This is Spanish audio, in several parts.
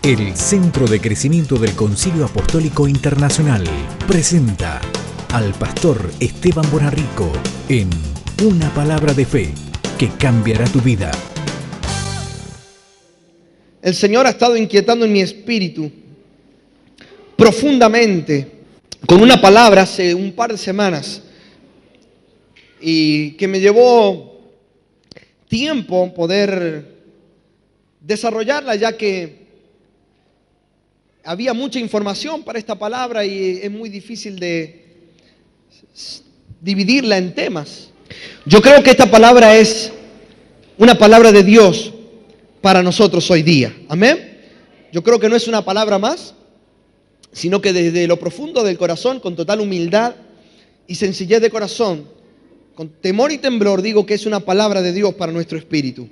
El Centro de Crecimiento del Concilio Apostólico Internacional presenta al pastor Esteban Bonarrico en Una Palabra de Fe que cambiará tu vida. El Señor ha estado inquietando en mi espíritu profundamente con una palabra hace un par de semanas y que me llevó tiempo poder desarrollarla, ya que había mucha información para esta palabra y es muy difícil de dividirla en temas. Yo creo que esta palabra es una palabra de Dios para nosotros hoy día. Amén. Yo creo que no es una palabra más, sino que desde lo profundo del corazón, con total humildad y sencillez de corazón, con temor y temblor, digo que es una palabra de Dios para nuestro espíritu.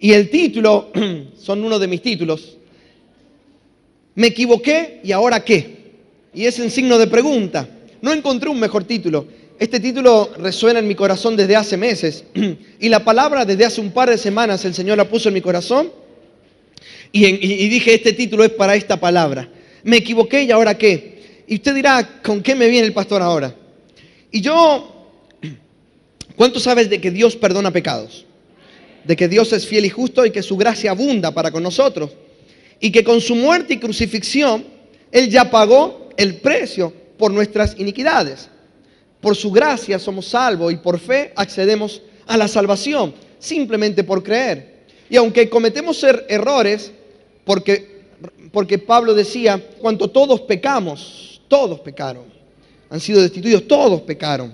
Y el título, son uno de mis títulos: Me equivoqué y ahora qué. Y es en signo de pregunta. No encontré un mejor título. Este título resuena en mi corazón desde hace meses. Y la palabra desde hace un par de semanas el Señor la puso en mi corazón. Y dije, este título es para esta palabra. Me equivoqué y ahora qué. Y usted dirá, ¿con qué me viene el pastor ahora? Y yo, ¿cuánto sabes de que Dios perdona pecados? De que Dios es fiel y justo y que su gracia abunda para con nosotros. Y que con su muerte y crucifixión, Él ya pagó el precio por nuestras iniquidades. Por su gracia somos salvos y por fe accedemos a la salvación, simplemente por creer. Y aunque cometemos errores, porque Pablo decía, cuando todos pecamos, todos pecaron, han sido destituidos, todos pecaron.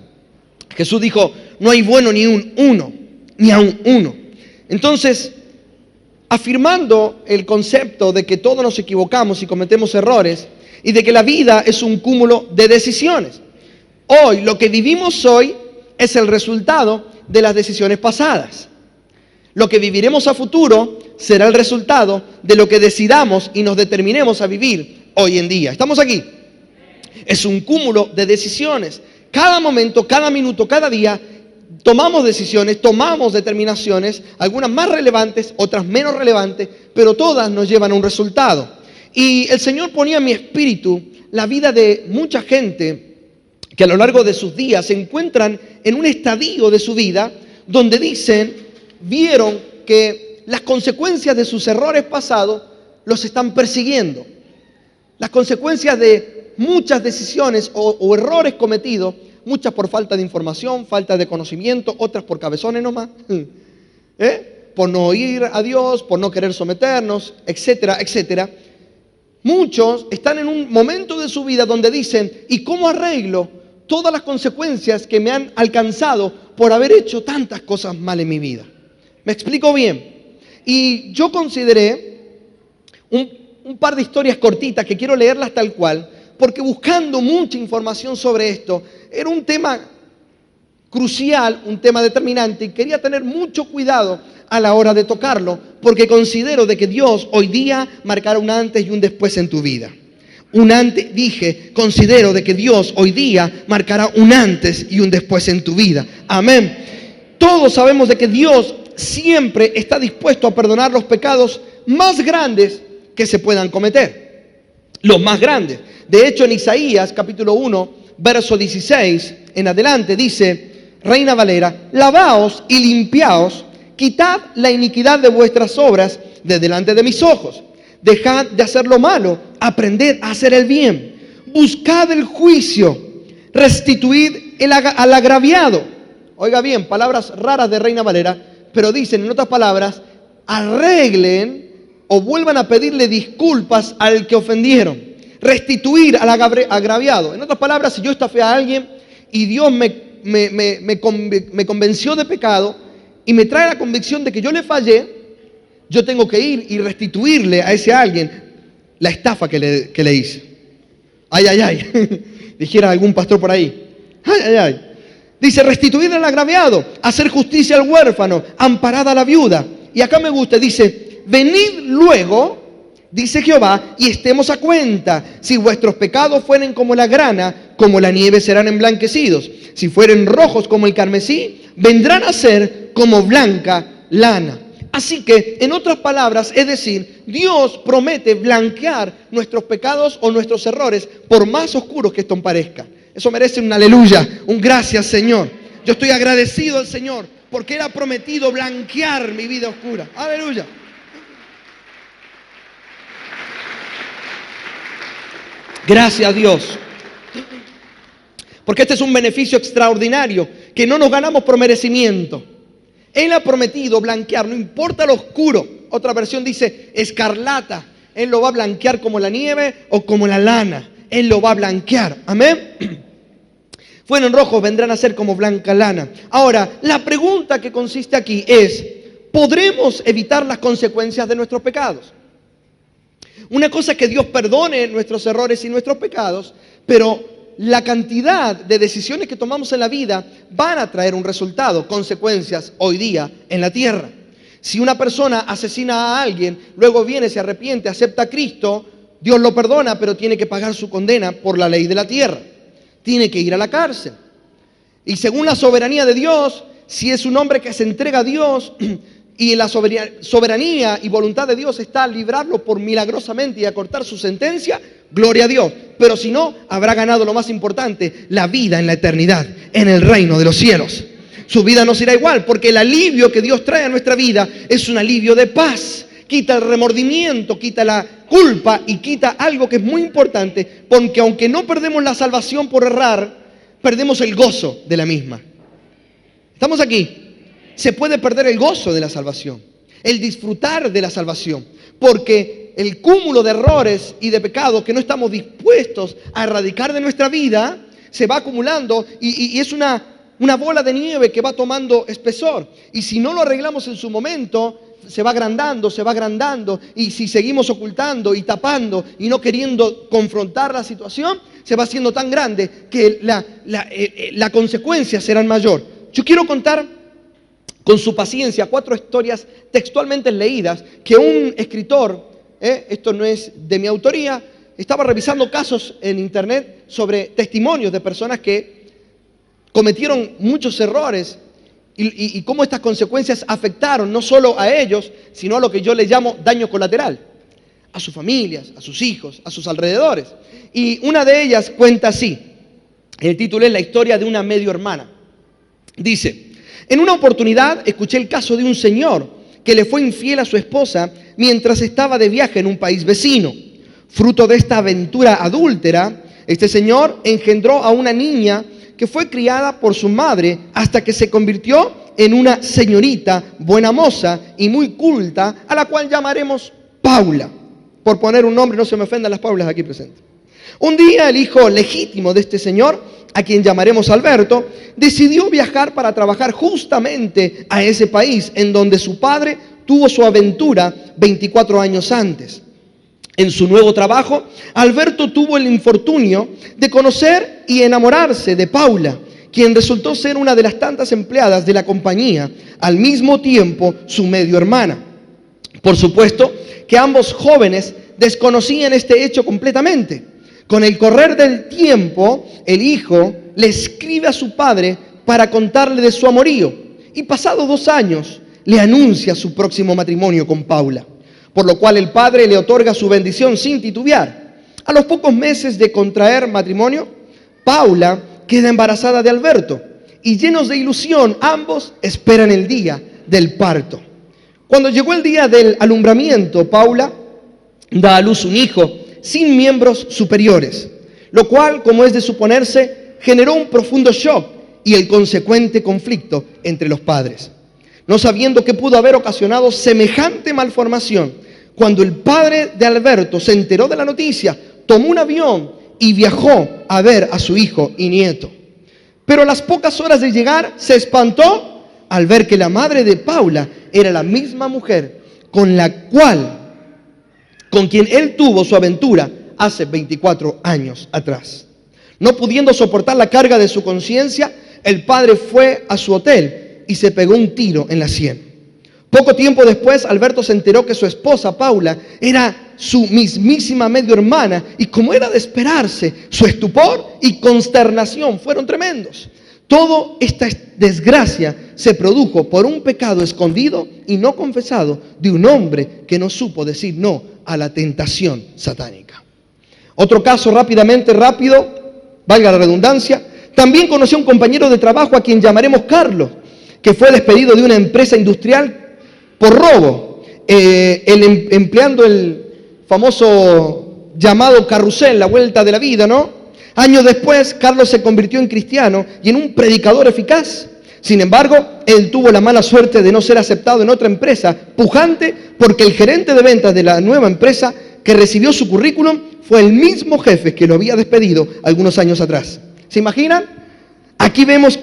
Jesús dijo, no hay bueno ni un uno, ni aun uno. Entonces, afirmando el concepto de que todos nos equivocamos y cometemos errores, y de que la vida es un cúmulo de decisiones. Hoy, lo que vivimos hoy es el resultado de las decisiones pasadas. Lo que viviremos a futuro será el resultado de lo que decidamos y nos determinemos a vivir hoy en día. ¿Estamos aquí? Es un cúmulo de decisiones. Cada momento, cada minuto, cada día tomamos decisiones, tomamos determinaciones, algunas más relevantes, otras menos relevantes, pero todas nos llevan a un resultado. Y el Señor ponía en mi espíritu la vida de mucha gente que a lo largo de sus días se encuentran en un estadio de su vida donde vieron que las consecuencias de sus errores pasados los están persiguiendo. Las consecuencias de muchas decisiones o errores cometidos, muchas por falta de información, falta de conocimiento, otras por cabezones nomás, por no oír a Dios, por no querer someternos, etcétera, etcétera. Muchos están en un momento de su vida donde dicen, ¿y cómo arreglo todas las consecuencias que me han alcanzado por haber hecho tantas cosas mal en mi vida? ¿Me explico bien? Y yo consideré un par de historias cortitas que quiero leerlas tal cual, porque buscando mucha información sobre esto, era un tema crucial, un tema determinante, y quería tener mucho cuidado a la hora de tocarlo, porque considero de que Dios hoy día marcará un antes y un después en tu vida. Considero de que Dios hoy día marcará un antes y un después en tu vida. Amén. Todos sabemos de que Dios siempre está dispuesto a perdonar los pecados más grandes que se puedan cometer. Los más grandes. De hecho, en Isaías capítulo 1, verso 16 en adelante dice, Reina Valera, lavaos y limpiaos, quitad la iniquidad de vuestras obras de delante de mis ojos. Dejad de hacer lo malo, aprended a hacer el bien. Buscad el juicio, restituid al agraviado. Oiga bien, palabras raras de Reina Valera, pero dicen en otras palabras, arreglen o vuelvan a pedirle disculpas al que ofendieron. Restituir al agraviado. En otras palabras, si yo estafé a alguien y Dios me convenció de pecado y me trae la convicción de que yo le fallé, yo tengo que ir y restituirle a ese alguien la estafa que le hice. Ay, ay, ay. Dijera algún pastor por ahí. Ay, ay, ay. Dice, restituir al agraviado, hacer justicia al huérfano, amparad a la viuda. Y acá me gusta, dice, venid luego, dice Jehová, y estemos a cuenta. Si vuestros pecados fueren como la grana, como la nieve serán emblanquecidos. Si fueren rojos como el carmesí, vendrán a ser como blanca lana. Así que, en otras palabras, es decir, Dios promete blanquear nuestros pecados o nuestros errores, por más oscuros que estos parezcan. Eso merece un aleluya, un gracias, Señor. Yo estoy agradecido al Señor porque Él ha prometido blanquear mi vida oscura. Aleluya. Gracias a Dios. Porque este es un beneficio extraordinario que no nos ganamos por merecimiento. Él ha prometido blanquear, no importa lo oscuro. Otra versión dice escarlata. Él lo va a blanquear como la nieve o como la lana. Él lo va a blanquear. Amén. Fueron rojos, vendrán a ser como blanca lana. Ahora, la pregunta que consiste aquí es, ¿podremos evitar las consecuencias de nuestros pecados? Una cosa es que Dios perdone nuestros errores y nuestros pecados, pero la cantidad de decisiones que tomamos en la vida van a traer un resultado, consecuencias hoy día en la tierra. Si una persona asesina a alguien, luego viene, se arrepiente, acepta a Cristo, Dios lo perdona, pero tiene que pagar su condena por la ley de la tierra. Tiene que ir a la cárcel. Y según la soberanía de Dios, si es un hombre que se entrega a Dios y la soberanía y voluntad de Dios está a librarlo por milagrosamente y a cortar su sentencia, gloria a Dios. Pero si no, habrá ganado lo más importante, la vida en la eternidad, en el reino de los cielos. Su vida no será igual, porque el alivio que Dios trae a nuestra vida es un alivio de paz. Quita el remordimiento, quita la culpa y quita algo que es muy importante, porque aunque no perdemos la salvación por errar, perdemos el gozo de la misma. ¿Estamos aquí? Se puede perder el gozo de la salvación, el disfrutar de la salvación, porque el cúmulo de errores y de pecados que no estamos dispuestos a erradicar de nuestra vida se va acumulando y es una bola de nieve que va tomando espesor. Y si no lo arreglamos en su momento, se va agrandando, y si seguimos ocultando y tapando y no queriendo confrontar la situación, se va haciendo tan grande que la consecuencia será mayor. Yo quiero contar con su paciencia 4 historias textualmente leídas que un escritor, esto no es de mi autoría, estaba revisando casos en internet sobre testimonios de personas que cometieron muchos errores y cómo estas consecuencias afectaron no solo a ellos, sino a lo que yo le llamo daño colateral, a sus familias, a sus hijos, a sus alrededores. Y una de ellas cuenta así, el título es La historia de una medio hermana. Dice: en una oportunidad escuché el caso de un señor que le fue infiel a su esposa mientras estaba de viaje en un país vecino. Fruto de esta aventura adúltera, este señor engendró a una niña que fue criada por su madre hasta que se convirtió en una señorita buena moza y muy culta, a la cual llamaremos Paula. Por poner un nombre, no se me ofendan las Paulas aquí presentes. Un día el hijo legítimo de este señor, a quien llamaremos Alberto, decidió viajar para trabajar justamente a ese país en donde su padre tuvo su aventura 24 años antes. En su nuevo trabajo, Alberto tuvo el infortunio de conocer y enamorarse de Paula, quien resultó ser una de las tantas empleadas de la compañía, al mismo tiempo su medio hermana. Por supuesto que ambos jóvenes desconocían este hecho completamente. Con el correr del tiempo, el hijo le escribe a su padre para contarle de su amorío y pasados 2 años le anuncia su próximo matrimonio con Paula, por lo cual el padre le otorga su bendición sin titubear. A los pocos meses de contraer matrimonio, Paula queda embarazada de Alberto y llenos de ilusión, ambos esperan el día del parto. Cuando llegó el día del alumbramiento, Paula da a luz un hijo sin miembros superiores, lo cual, como es de suponerse, generó un profundo shock y el consecuente conflicto entre los padres. No sabiendo qué pudo haber ocasionado semejante malformación, cuando el padre de Alberto se enteró de la noticia, tomó un avión y viajó a ver a su hijo y nieto. Pero a las pocas horas de llegar, se espantó al ver que la madre de Paula era la misma mujer con quien él tuvo su aventura hace 24 años atrás. No pudiendo soportar la carga de su conciencia, el padre fue a su hotel y se pegó un tiro en la sien. Poco tiempo después, Alberto se enteró que su esposa, Paula, era su mismísima medio hermana, y como era de esperarse, su estupor y consternación fueron tremendos. Toda esta desgracia se produjo por un pecado escondido y no confesado de un hombre que no supo decir no a la tentación satánica. Otro caso rápido, valga la redundancia. También conocí a un compañero de trabajo a quien llamaremos Carlos, que fue despedido de una empresa industrial por robo, empleando el famoso llamado carrusel, la vuelta de la vida, ¿no? Años después, Carlos se convirtió en cristiano y en un predicador eficaz. Sin embargo, él tuvo la mala suerte de no ser aceptado en otra empresa pujante, porque el gerente de ventas de la nueva empresa que recibió su currículum fue el mismo jefe que lo había despedido algunos años atrás. ¿Se imaginan? Aquí vemos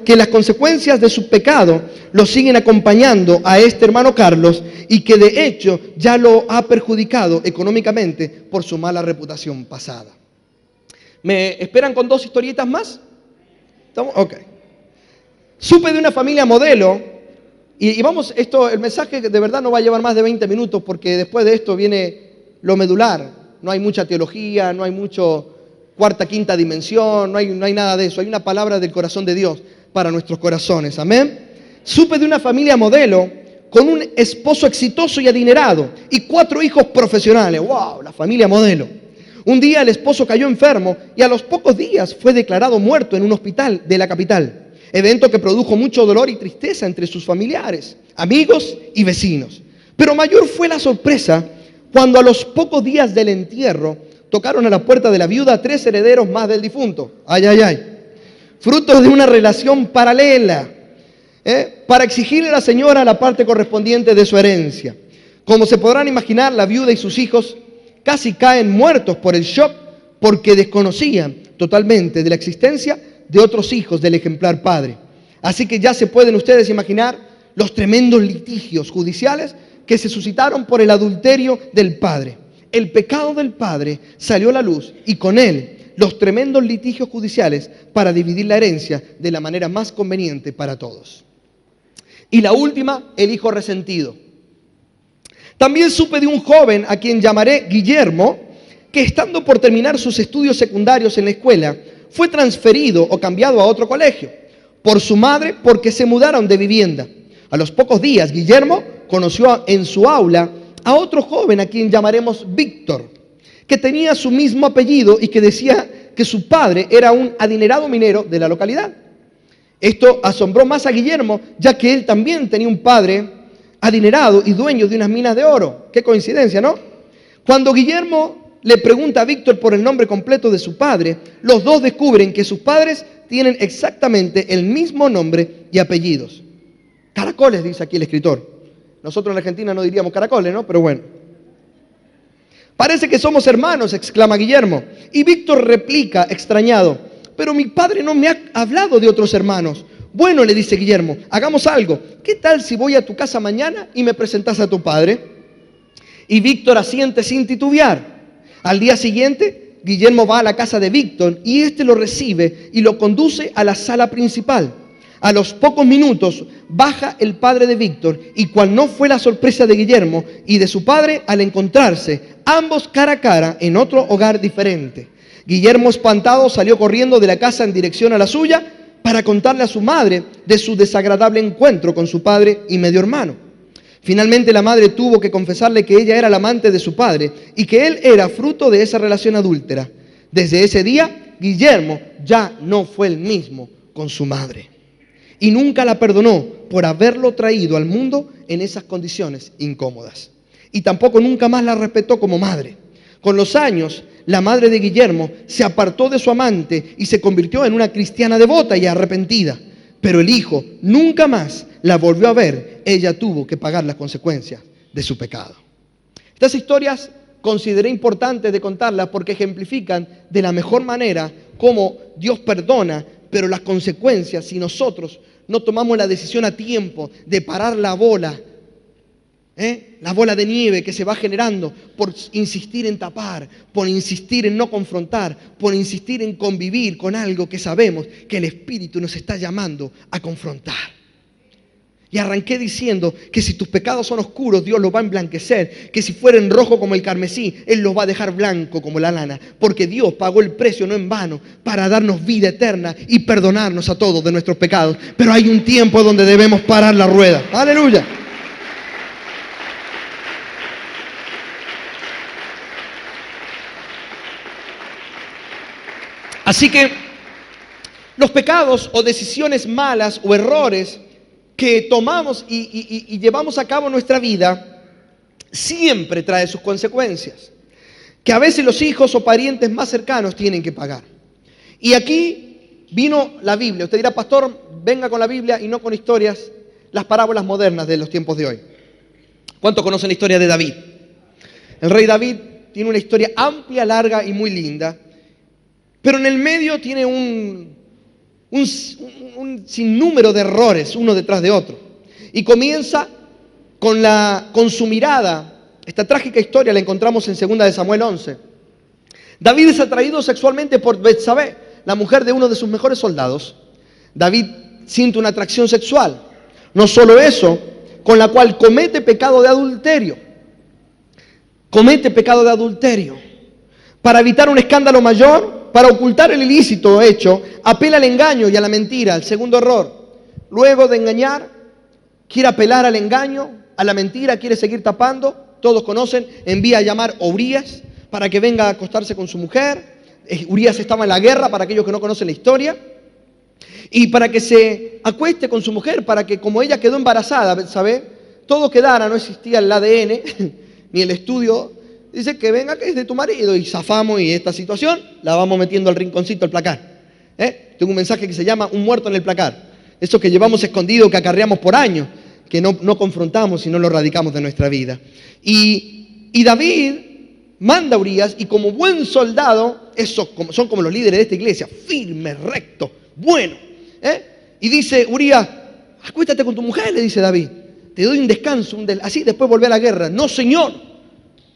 que las consecuencias de su pecado lo siguen acompañando a este hermano Carlos y que de hecho ya lo ha perjudicado económicamente por su mala reputación pasada. ¿Me esperan con 2 historietas más? ¿Estamos? Ok. Supe de una familia modelo y vamos, el mensaje de verdad no va a llevar más de 20 minutos porque después de esto viene lo medular. No hay mucha teología, no hay mucho cuarta, quinta dimensión, no hay nada de eso. Hay una palabra del corazón de Dios para nuestros corazones. Amén. Supe de una familia modelo con un esposo exitoso y adinerado y 4 hijos profesionales. ¡Wow! La familia modelo. Un día el esposo cayó enfermo y a los pocos días fue declarado muerto en un hospital de la capital. Evento que produjo mucho dolor y tristeza entre sus familiares, amigos y vecinos. Pero mayor fue la sorpresa cuando a los pocos días del entierro tocaron a la puerta de la viuda 3 herederos más del difunto. ¡Ay, ay, ay! Frutos de una relación paralela, para exigirle a la señora la parte correspondiente de su herencia. Como se podrán imaginar, la viuda y sus hijos casi caen muertos por el shock porque desconocían totalmente de la existencia de otros hijos del ejemplar padre. Así que ya se pueden ustedes imaginar los tremendos litigios judiciales que se suscitaron por el adulterio del padre. El pecado del padre salió a la luz y con él los tremendos litigios judiciales para dividir la herencia de la manera más conveniente para todos. Y la última, el hijo resentido. También supe de un joven a quien llamaré Guillermo, que estando por terminar sus estudios secundarios en la escuela, fue transferido o cambiado a otro colegio por su madre porque se mudaron de vivienda. A los pocos días, Guillermo conoció en su aula a otro joven a quien llamaremos Víctor, que tenía su mismo apellido y que decía que su padre era un adinerado minero de la localidad. Esto asombró más a Guillermo, ya que él también tenía un padre adinerado y dueño de unas minas de oro. Qué coincidencia, ¿no? Cuando Guillermo le pregunta a Víctor por el nombre completo de su padre, los dos descubren que sus padres tienen exactamente el mismo nombre y apellidos. Caracoles, dice aquí el escritor. Nosotros en Argentina no diríamos caracoles, ¿no? Pero bueno. Parece que somos hermanos, exclama Guillermo. Y Víctor replica, extrañado, pero mi padre no me ha hablado de otros hermanos. Bueno, le dice Guillermo, hagamos algo. ¿Qué tal si voy a tu casa mañana y me presentas a tu padre? Y Víctor asiente sin titubear. Al día siguiente, Guillermo va a la casa de Víctor y éste lo recibe y lo conduce a la sala principal. A los pocos minutos baja el padre de Víctor y cual no fue la sorpresa de Guillermo y de su padre al encontrarse ambos cara a cara en otro hogar diferente. Guillermo, espantado, salió corriendo de la casa en dirección a la suya para contarle a su madre de su desagradable encuentro con su padre y medio hermano. Finalmente la madre tuvo que confesarle que ella era la amante de su padre y que él era fruto de esa relación adúltera. Desde ese día, Guillermo ya no fue el mismo con su madre. Y nunca la perdonó por haberlo traído al mundo en esas condiciones incómodas. Y tampoco nunca más la respetó como madre. Con los años, la madre de Guillermo se apartó de su amante y se convirtió en una cristiana devota y arrepentida. Pero el hijo nunca más la volvió a ver. Ella tuvo que pagar las consecuencias de su pecado. Estas historias consideré importantes de contarlas porque ejemplifican de la mejor manera cómo Dios perdona, pero las consecuencias, si nosotros no tomamos la decisión a tiempo de parar la bola de nieve que se va generando por insistir en tapar, por insistir en no confrontar, por insistir en convivir con algo que sabemos que el Espíritu nos está llamando a confrontar. Y arranqué diciendo que si tus pecados son oscuros, Dios los va a emblanquecer, que si fueren rojo como el carmesí, Él los va a dejar blanco como la lana, porque Dios pagó el precio no en vano para darnos vida eterna y perdonarnos a todos de nuestros pecados. Pero hay un tiempo donde debemos parar la rueda. ¡Aleluya! Así que los pecados o decisiones malas o errores que tomamos y llevamos a cabo en nuestra vida siempre trae sus consecuencias, que a veces los hijos o parientes más cercanos tienen que pagar. Y aquí vino la Biblia. Usted dirá, pastor, venga con la Biblia y no con historias, las parábolas modernas de los tiempos de hoy. ¿Cuántos conocen la historia de David? El rey David tiene una historia amplia, larga y muy linda, pero en el medio tiene un sinnúmero de errores, uno detrás de otro. Y comienza con su mirada. Esta trágica historia la encontramos en 2 de Samuel 11. David es atraído sexualmente por Betsabé, la mujer de uno de sus mejores soldados. David siente una atracción sexual. No solo eso, con la cual comete pecado de adulterio. Comete pecado de adulterio. Para evitar un escándalo mayor, para ocultar el ilícito hecho, apela al engaño y a la mentira, el segundo error. Luego de engañar, quiere apelar al engaño, a la mentira, quiere seguir tapando. Todos conocen, envía a llamar a Urías para que venga a acostarse con su mujer. Urías estaba en la guerra, para aquellos que no conocen la historia. Y para que se acueste con su mujer, para que como ella quedó embarazada, ¿sabe? Todo quedara, no existía el ADN, ni el estudio. Dice que venga, que es de tu marido, y zafamos, y esta situación la vamos metiendo al rinconcito del placar. Tengo un mensaje que se llama un muerto en el placar. Eso que llevamos escondido, que acarreamos por años, que no confrontamos y no lo radicamos de nuestra vida. Y David manda a Urías, y como buen soldado, son como los líderes de esta iglesia, firme, recto, bueno. Y dice Urías, acuéstate con tu mujer, le dice David, te doy un descanso, así después volver a la guerra. No, señor,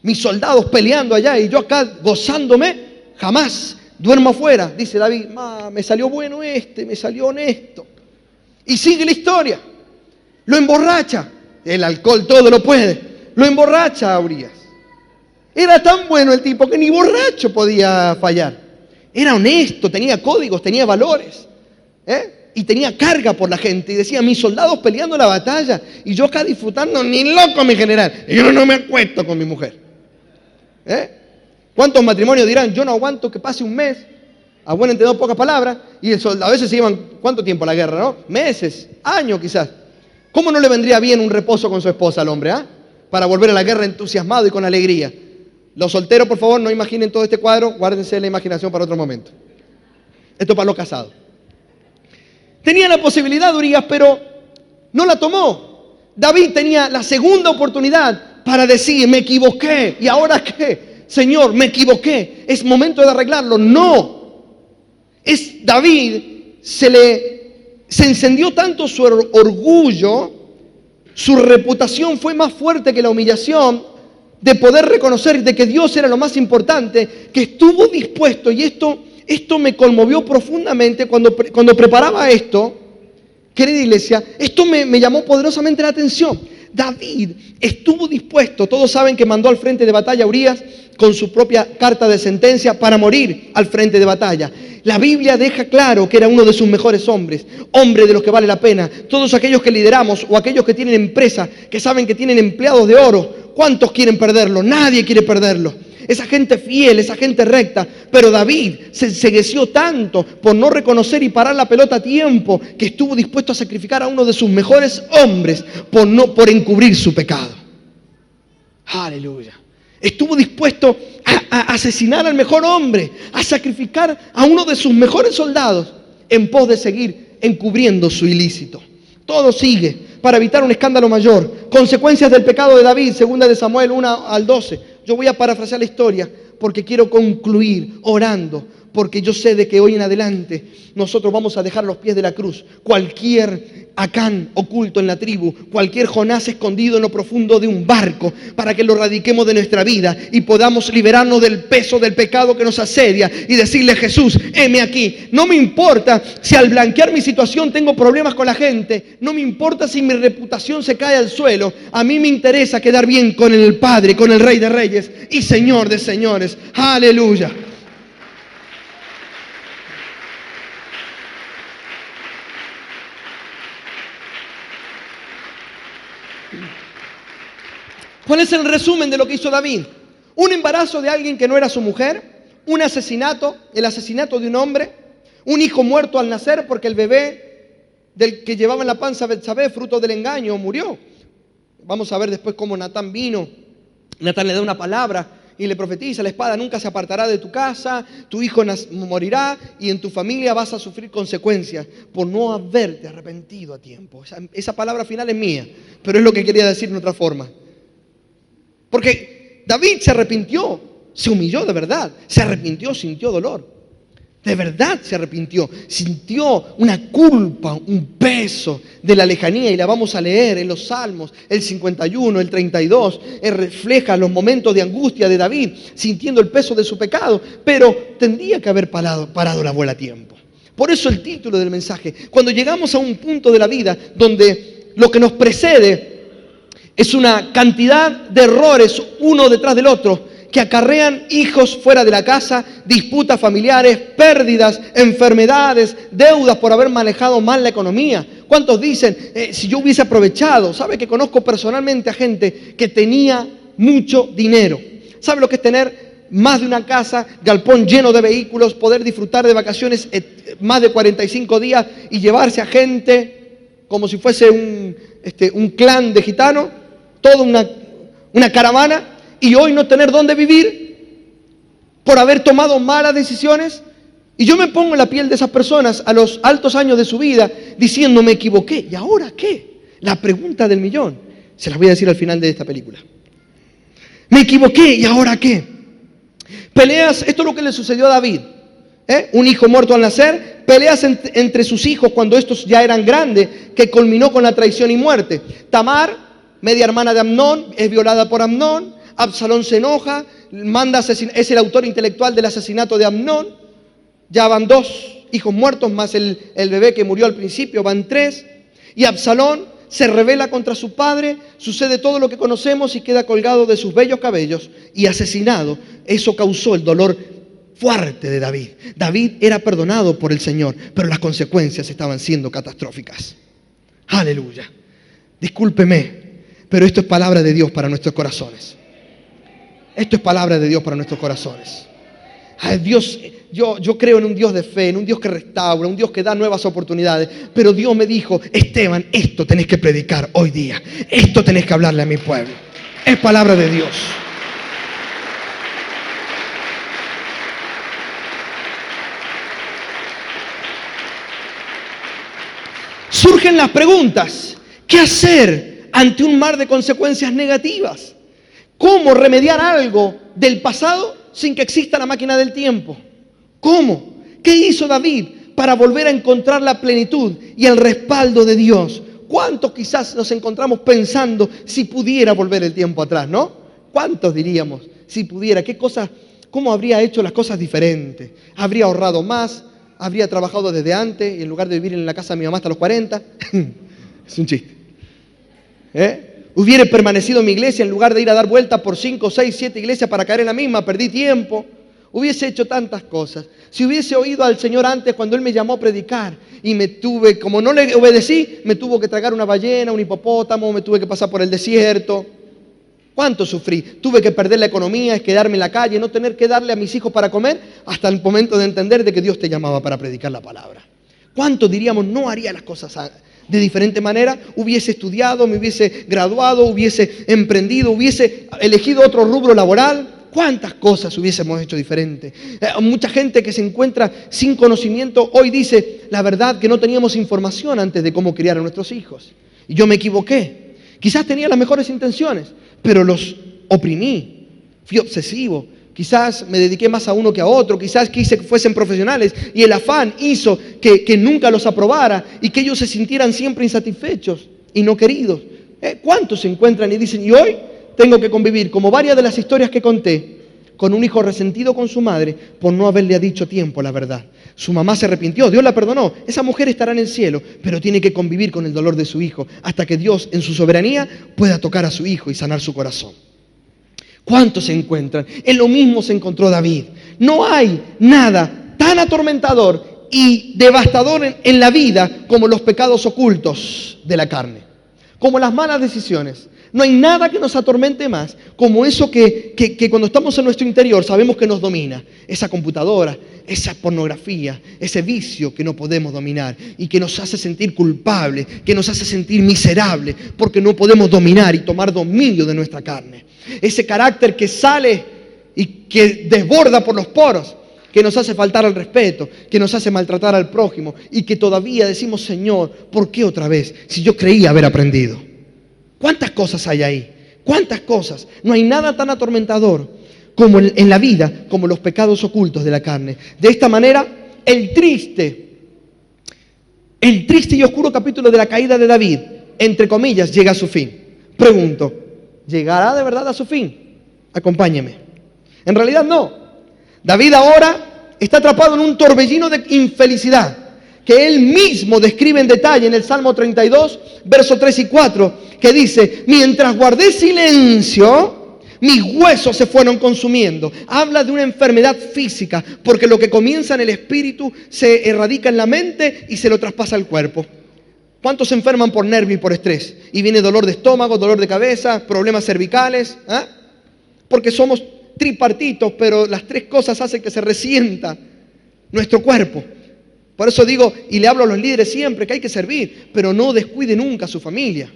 mis soldados peleando allá y yo acá gozándome, jamás duermo afuera. Dice David, me salió bueno me salió honesto. Y sigue la historia, lo emborracha, el alcohol todo lo puede, lo emborracha a Urías. Era tan bueno el tipo que ni borracho podía fallar. Era honesto, tenía códigos, tenía valores. Y tenía carga por la gente. Y decía, mis soldados peleando la batalla y yo acá disfrutando, ni loco mi general. Y yo no me acuesto con mi mujer. ¿Cuántos matrimonios dirán, yo no aguanto que pase un mes? A buen entendedor, pocas palabras. Y el soldado, a veces se llevan, ¿cuánto tiempo la guerra, no? Meses, años quizás. ¿Cómo no le vendría bien un reposo con su esposa al hombre, para volver a la guerra entusiasmado y con alegría? Los solteros, por favor, no imaginen todo este cuadro, guárdense la imaginación para otro momento. Esto para los casados. Tenía la posibilidad, Urías, pero no la tomó. David tenía la segunda oportunidad para decir, me equivoqué. ¿Y ahora qué? Señor, me equivoqué. Es momento de arreglarlo. No. David se encendió tanto su orgullo, su reputación fue más fuerte que la humillación de poder reconocer de que Dios era lo más importante, que estuvo dispuesto, y esto me conmovió profundamente cuando preparaba esto, querida iglesia, esto me llamó poderosamente la atención. David estuvo dispuesto, todos saben que mandó al frente de batalla a Urías con su propia carta de sentencia para morir al frente de batalla. La Biblia deja claro que era uno de sus mejores hombres, hombre de los que vale la pena. Todos aquellos que lideramos o aquellos que tienen empresa, que saben que tienen empleados de oro, ¿cuántos quieren perderlo? Nadie quiere perderlo. Esa gente fiel, esa gente recta. Pero David se encegueció tanto por no reconocer y parar la pelota a tiempo que estuvo dispuesto a sacrificar a uno de sus mejores hombres por encubrir su pecado. Aleluya. Estuvo dispuesto a asesinar al mejor hombre, a sacrificar a uno de sus mejores soldados en pos de seguir encubriendo su ilícito. Todo sigue para evitar un escándalo mayor. Consecuencias del pecado de David, 2 de Samuel 1 al 12. Yo voy a parafrasear la historia porque quiero concluir orando, porque yo sé de que hoy en adelante nosotros vamos a dejar a los pies de la cruz cualquier Acán oculto en la tribu, cualquier Jonás escondido en lo profundo de un barco, para que lo radiquemos de nuestra vida y podamos liberarnos del peso del pecado que nos asedia y decirle, Jesús, heme aquí. No me importa si al blanquear mi situación tengo problemas con la gente, no me importa si mi reputación se cae al suelo, a mí me interesa quedar bien con el Padre, con el Rey de Reyes y Señor de Señores. Aleluya. ¿Cuál es el resumen de lo que hizo David? Un embarazo de alguien que no era su mujer, un asesinato, el asesinato de un hombre, un hijo muerto al nacer porque el bebé del que llevaba en la panza Betsabé, fruto del engaño, murió. Vamos a ver después cómo Natán vino. Natán le da una palabra y le profetiza: la espada nunca se apartará de tu casa, tu hijo morirá y en tu familia vas a sufrir consecuencias por no haberte arrepentido a tiempo. Esa palabra final es mía, pero es lo que quería decir en otra forma. Porque David se arrepintió, se humilló de verdad, se arrepintió, sintió dolor. De verdad se arrepintió, sintió una culpa, un peso de la lejanía, y la vamos a leer en los Salmos, el 51, el 32, refleja los momentos de angustia de David, sintiendo el peso de su pecado, pero tendría que haber parado la bola a tiempo. Por eso el título del mensaje: cuando llegamos a un punto de la vida donde lo que nos precede es una cantidad de errores uno detrás del otro, que acarrean hijos fuera de la casa, disputas familiares, pérdidas, enfermedades, deudas por haber manejado mal la economía. ¿Cuántos dicen, si yo hubiese aprovechado? ¿Sabe que conozco personalmente a gente que tenía mucho dinero? ¿Sabe lo que es tener más de una casa, galpón lleno de vehículos, poder disfrutar de vacaciones más de 45 días y llevarse a gente como si fuese un clan de gitanos, toda una caravana? Y hoy no tener dónde vivir por haber tomado malas decisiones. Y yo me pongo en la piel de esas personas a los altos años de su vida diciendo: me equivoqué, ¿y ahora qué? La pregunta del millón. Se las voy a decir al final de esta película. Me equivoqué, ¿y ahora qué? Peleas, esto es lo que le sucedió a David. Un hijo muerto al nacer, peleas entre sus hijos cuando estos ya eran grandes, que culminó con la traición y muerte. Tamar, media hermana de Amnón, es violada por Amnón. Absalón se enoja, manda asesinar, es el autor intelectual del asesinato de Amnón. Ya van 2 hijos muertos más el bebé que murió al principio, van 3. Y Absalón se rebela contra su padre, sucede todo lo que conocemos y queda colgado de sus bellos cabellos y asesinado. Eso causó el dolor fuerte de David. David era perdonado por el Señor, pero las consecuencias estaban siendo catastróficas. Aleluya. Discúlpeme, pero esto es palabra de Dios para nuestros corazones. Esto es palabra de Dios para nuestros corazones. Ay, Dios, yo creo en un Dios de fe, en un Dios que restaura, un Dios que da nuevas oportunidades. Pero Dios me dijo: Esteban, esto tenés que predicar hoy día. Esto tenés que hablarle a mi pueblo. Es palabra de Dios. Surgen las preguntas: ¿qué hacer ante un mar de consecuencias negativas? ¿Cómo remediar algo del pasado sin que exista la máquina del tiempo? ¿Cómo? ¿Qué hizo David para volver a encontrar la plenitud y el respaldo de Dios? ¿Cuántos quizás nos encontramos pensando si pudiera volver el tiempo atrás, no? ¿Cuántos diríamos si pudiera? ¿Qué cosas? ¿Cómo habría hecho las cosas diferentes? ¿Habría ahorrado más? ¿Habría trabajado desde antes y en lugar de vivir en la casa de mi mamá hasta los 40? Es un chiste. Hubiera permanecido en mi iglesia en lugar de ir a dar vuelta por 5, 6, 7 iglesias para caer en la misma. Perdí tiempo. Hubiese hecho tantas cosas. Si hubiese oído al Señor antes cuando Él me llamó a predicar y como no le obedecí, me tuvo que tragar una ballena, un hipopótamo, me tuve que pasar por el desierto. ¿Cuánto sufrí? Tuve que perder la economía, quedarme en la calle, no tener que darle a mis hijos para comer hasta el momento de entender de que Dios te llamaba para predicar la palabra. ¿Cuánto diríamos no haría las cosas de diferente manera? Hubiese estudiado, me hubiese graduado, hubiese emprendido, hubiese elegido otro rubro laboral. ¿Cuántas cosas hubiésemos hecho diferente? Mucha gente que se encuentra sin conocimiento hoy dice: la verdad que no teníamos información antes de cómo criar a nuestros hijos. Y yo me equivoqué. Quizás tenía las mejores intenciones, pero los oprimí. Fui obsesivo. Quizás me dediqué más a uno que a otro, quizás quise que fuesen profesionales y el afán hizo que nunca los aprobara y que ellos se sintieran siempre insatisfechos y no queridos. ¿Cuántos se encuentran y dicen: y hoy tengo que convivir, como varias de las historias que conté, con un hijo resentido con su madre por no haberle dicho a tiempo la verdad? Su mamá se arrepintió, Dios la perdonó, esa mujer estará en el cielo, pero tiene que convivir con el dolor de su hijo hasta que Dios en su soberanía pueda tocar a su hijo y sanar su corazón. ¿Cuántos se encuentran? En lo mismo se encontró David. No hay nada tan atormentador y devastador en la vida como los pecados ocultos de la carne, como las malas decisiones, No hay nada que nos atormente más como eso que cuando estamos en nuestro interior sabemos que nos domina. Esa computadora, esa pornografía, ese vicio que no podemos dominar y que nos hace sentir culpables, que nos hace sentir miserables porque no podemos dominar y tomar dominio de nuestra carne. Ese carácter que sale y que desborda por los poros, que nos hace faltar al respeto, que nos hace maltratar al prójimo y que todavía decimos, Señor, ¿por qué otra vez? Si yo creía haber aprendido. ¿Cuántas cosas hay ahí? ¿Cuántas cosas? No hay nada tan atormentador como en la vida, como los pecados ocultos de la carne. De esta manera, el triste y oscuro capítulo de la caída de David, entre comillas, llega a su fin. Pregunto, ¿llegará de verdad a su fin? Acompáñeme. En realidad no. David ahora está atrapado en un torbellino de infelicidad que él mismo describe en detalle en el Salmo 32, versos 3 y 4, que dice, mientras guardé silencio, mis huesos se fueron consumiendo. Habla de una enfermedad física, porque lo que comienza en el espíritu se erradica en la mente y se lo traspasa al cuerpo. ¿Cuántos se enferman por nervio y por estrés? Y viene dolor de estómago, dolor de cabeza, problemas cervicales, porque somos tripartitos, pero las tres cosas hacen que se resienta nuestro cuerpo. Por eso digo, y le hablo a los líderes siempre, que hay que servir, pero no descuide nunca a su familia,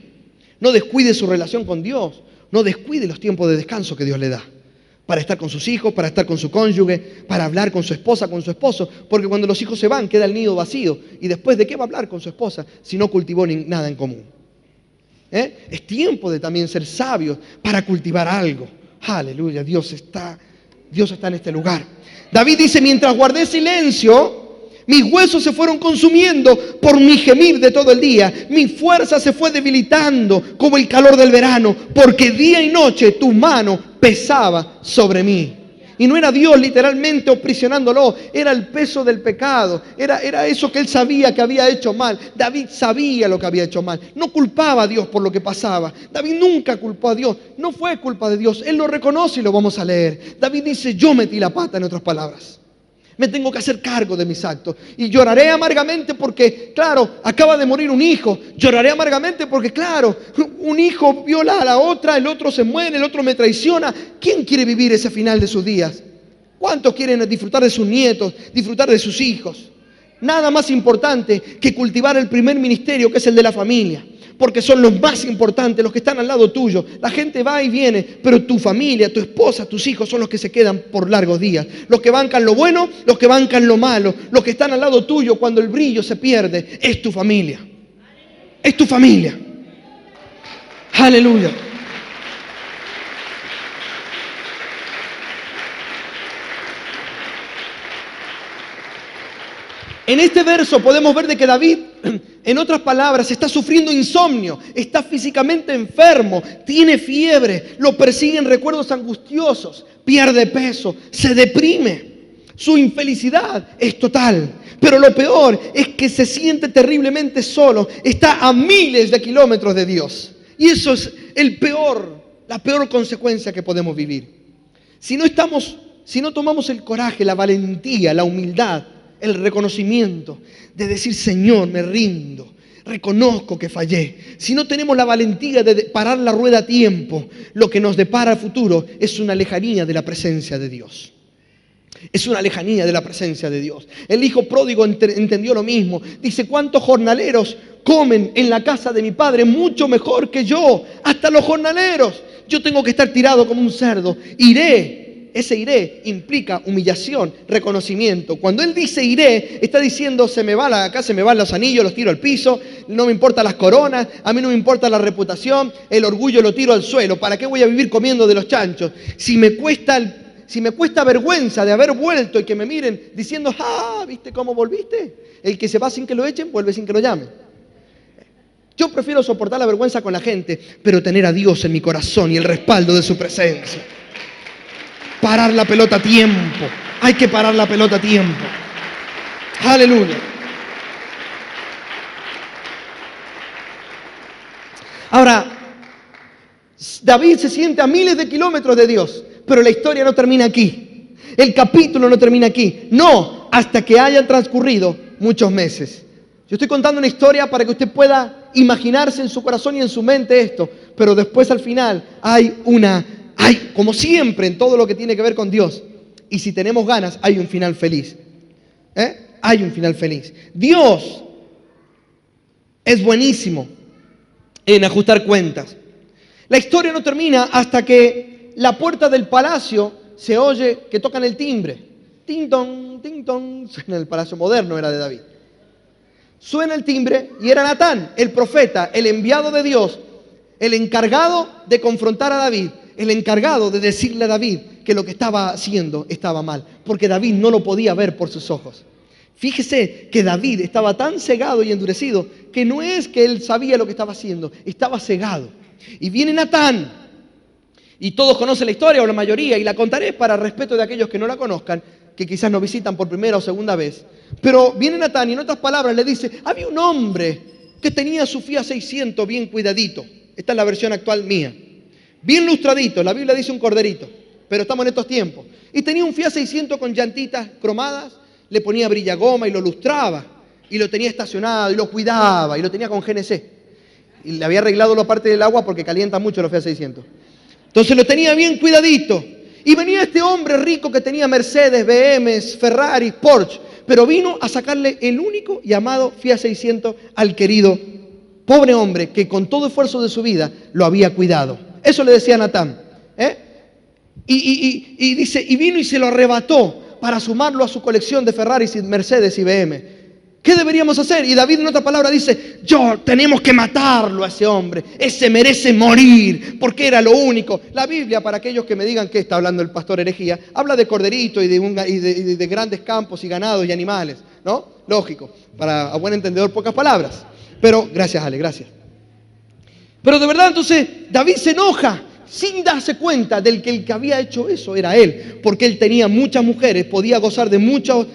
no descuide su relación con Dios, no descuide los tiempos de descanso que Dios le da, para estar con sus hijos, para estar con su cónyuge, para hablar con su esposa, con su esposo, porque cuando los hijos se van queda el nido vacío, y después ¿de qué va a hablar con su esposa si no cultivó nada en común? Es tiempo de también ser sabios para cultivar algo. Aleluya, Dios está en este lugar. David dice, mientras guardé silencio, mis huesos se fueron consumiendo por mi gemir de todo el día. Mi fuerza se fue debilitando como el calor del verano, porque día y noche tu mano pesaba sobre mí. Y no era Dios literalmente aprisionándolo, era el peso del pecado, era eso que él sabía que había hecho mal. David sabía lo que había hecho mal, no culpaba a Dios por lo que pasaba. David nunca culpó a Dios, no fue culpa de Dios, él lo reconoce y lo vamos a leer. David dice, yo metí la pata, en otras palabras. Me tengo que hacer cargo de mis actos. Y lloraré amargamente porque, claro, acaba de morir un hijo. Lloraré amargamente porque, claro, un hijo viola a la otra, el otro se muere, el otro me traiciona. ¿Quién quiere vivir ese final de sus días? ¿Cuántos quieren disfrutar de sus nietos, disfrutar de sus hijos? Nada más importante que cultivar el primer ministerio, que es el de la familia. Porque son los más importantes, los que están al lado tuyo. La gente va y viene, pero tu familia, tu esposa, tus hijos son los que se quedan por largos días. Los que bancan lo bueno, los que bancan lo malo. Los que están al lado tuyo cuando el brillo se pierde, es tu familia. Es tu familia. Aleluya. En este verso podemos ver de que David, en otras palabras, está sufriendo insomnio, está físicamente enfermo, tiene fiebre, lo persiguen recuerdos angustiosos, pierde peso, se deprime. Su infelicidad es total, pero lo peor es que se siente terriblemente solo, está a miles de kilómetros de Dios. Y eso es la peor consecuencia que podemos vivir. Si no tomamos el coraje, la valentía, la humildad, el reconocimiento de decir, Señor, me rindo, reconozco que fallé. Si no tenemos la valentía de parar la rueda a tiempo, lo que nos depara al futuro es una lejanía de la presencia de Dios. Es una lejanía de la presencia de Dios. El hijo pródigo entendió lo mismo. Dice, ¿cuántos jornaleros comen en la casa de mi padre mucho mejor que yo? Hasta los jornaleros. Yo tengo que estar tirado como un cerdo. Iré. Ese iré implica humillación, reconocimiento. Cuando él dice iré, está diciendo, se me van los anillos, los tiro al piso, no me importan las coronas, a mí no me importa la reputación, el orgullo lo tiro al suelo. ¿Para qué voy a vivir comiendo de los chanchos? Si me cuesta vergüenza de haber vuelto y que me miren diciendo, ¿viste cómo volviste? El que se va sin que lo echen, vuelve sin que lo llamen. Yo prefiero soportar la vergüenza con la gente, pero tener a Dios en mi corazón y el respaldo de su presencia. Parar la pelota a tiempo. Hay que parar la pelota a tiempo. Aleluya. Ahora, David se siente a miles de kilómetros de Dios, pero la historia no termina aquí. El capítulo no termina aquí. No, hasta que hayan transcurrido muchos meses. Yo estoy contando una historia para que usted pueda imaginarse en su corazón y en su mente esto, pero después al final hay, como siempre en todo lo que tiene que ver con Dios, y si tenemos ganas, hay un final feliz. Hay un final feliz. Dios es buenísimo en ajustar cuentas. La historia no termina hasta que la puerta del palacio se oye que tocan el timbre. Ting tong, suena el palacio moderno, era de David. Suena el timbre y era Natán, el profeta, el enviado de Dios, el encargado de confrontar a David, el encargado de decirle a David que lo que estaba haciendo estaba mal, porque David no lo podía ver por sus ojos. Fíjese que David estaba tan cegado y endurecido que no es que él sabía lo que estaba haciendo, estaba cegado. Y viene Natán, y todos conocen la historia, o la mayoría, y la contaré para respeto de aquellos que no la conozcan, que quizás nos visitan por primera o segunda vez. Pero viene Natán y en otras palabras le dice, había un hombre que tenía su Fiat 600 bien cuidadito. Esta es la versión actual mía. Bien lustradito, la Biblia dice un corderito, pero estamos en estos tiempos. Y tenía un Fiat 600 con llantitas cromadas, le ponía brillagoma y lo lustraba, y lo tenía estacionado, y lo cuidaba, y lo tenía con GNC. Y le había arreglado la parte del agua porque calienta mucho los Fiat 600. Entonces lo tenía bien cuidadito. Y venía este hombre rico que tenía Mercedes, BMs, Ferrari, Porsche, pero vino a sacarle el único llamado Fiat 600 al querido pobre hombre que con todo esfuerzo de su vida lo había cuidado. Eso le decía Natán. Y dice, y vino y se lo arrebató para sumarlo a su colección de Ferraris y Mercedes y BM. ¿Qué deberíamos hacer? Y David en otra palabra dice, tenemos que matarlo a ese hombre, ese merece morir, porque era lo único. La Biblia, para aquellos que me digan que está hablando el pastor herejía, habla de corderito y de grandes campos y ganados y animales, ¿no? Lógico, para a buen entendedor pocas palabras. Pero, gracias Ale, gracias. Pero de verdad entonces David se enoja sin darse cuenta del que el que había hecho eso era él, porque él tenía muchas mujeres, podía gozar de muchos